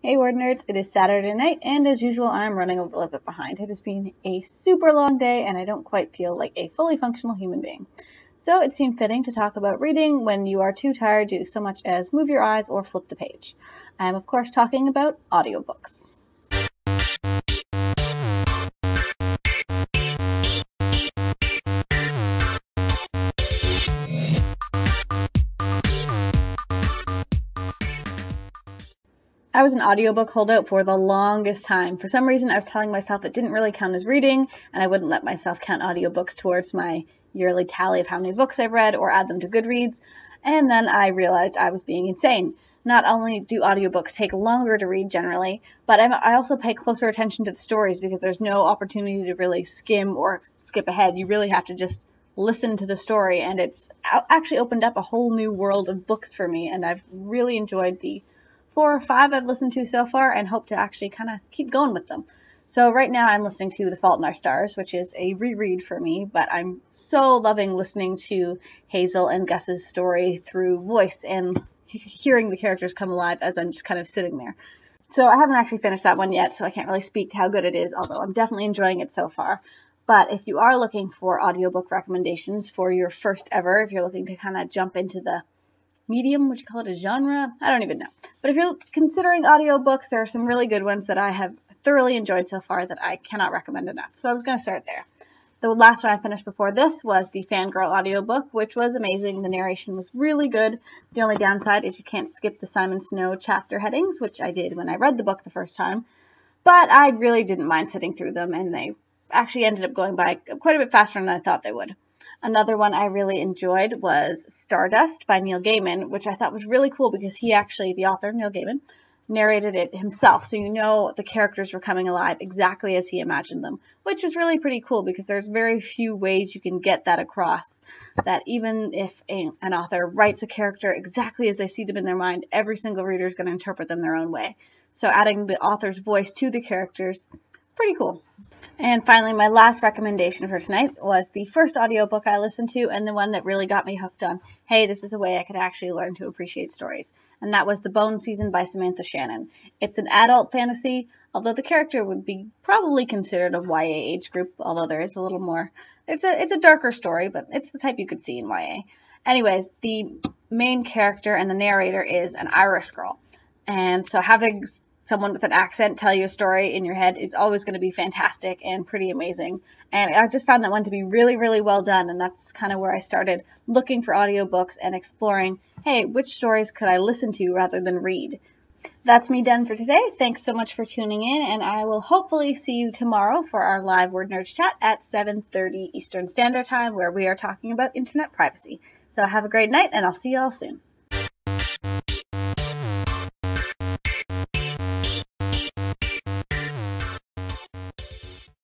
Hey WordNerds, it is Saturday night, and as usual, I'm running a little bit behind. It has been a super long day, and I don't quite feel like a fully functional human being. So it seemed fitting to talk about reading when you are too tired to do so much as move your eyes or flip the page. I am, of course, talking about audiobooks. I was an audiobook holdout for the longest time. For some reason, I was telling myself it didn't really count as reading, and I wouldn't let myself count audiobooks towards my yearly tally of how many books I've read or add them to Goodreads. And then I realized I was being insane. Not only do audiobooks take longer to read generally, but I also pay closer attention to the stories because there's no opportunity to really skim or skip ahead. You really have to just listen to the story, and it's actually opened up a whole new world of books for me, and I've really enjoyed the 4 or 5 I've listened to so far and hope to actually kind of keep going with them. So right now I'm listening to The Fault in Our Stars, which is a reread for me, but I'm so loving listening to Hazel and Gus's story through voice and hearing the characters come alive as I'm just kind of sitting there. So I haven't actually finished that one yet, so I can't really speak to how good it is, although I'm definitely enjoying it so far. But if you are looking for audiobook recommendations for your first ever, if you're looking to kind of jump into the medium, would you call it a genre? I don't even know. But if you're considering audiobooks, there are some really good ones that I have thoroughly enjoyed so far that I cannot recommend enough. So I was going to start there. The last one I finished before this was the Fangirl audiobook, which was amazing. The narration was really good. The only downside is you can't skip the Simon Snow chapter headings, which I did when I read the book the first time. But I really didn't mind sitting through them, and they actually ended up going by quite a bit faster than I thought they would. Another one I really enjoyed was Stardust by Neil Gaiman, which I thought was really cool because he actually, the author, Neil Gaiman, narrated it himself. So you know the characters were coming alive exactly as he imagined them, which is really pretty cool because there's very few ways you can get that across, that even if an author writes a character exactly as they see them in their mind, every single reader is going to interpret them their own way. So adding the author's voice to the characters, pretty cool. And finally, my last recommendation for tonight was the first audiobook I listened to and the one that really got me hooked on, hey, this is a way I could actually learn to appreciate stories. And that was The Bone Season by Samantha Shannon. It's an adult fantasy, although the character would be probably considered a YA age group, although there is a little more. It's a darker story, but it's the type you could see in YA. Anyways, the main character and the narrator is an Irish girl. And so having someone with an accent tell you a story in your head is always going to be fantastic and pretty amazing. And I just found that one to be really, really well done. And that's kind of where I started looking for audiobooks and exploring, hey, which stories could I listen to rather than read? That's me done for today. Thanks so much for tuning in, and I will hopefully see you tomorrow for our live WordNerds chat at 7:30 Eastern Standard Time, where we are talking about internet privacy. So have a great night, and I'll see you all soon.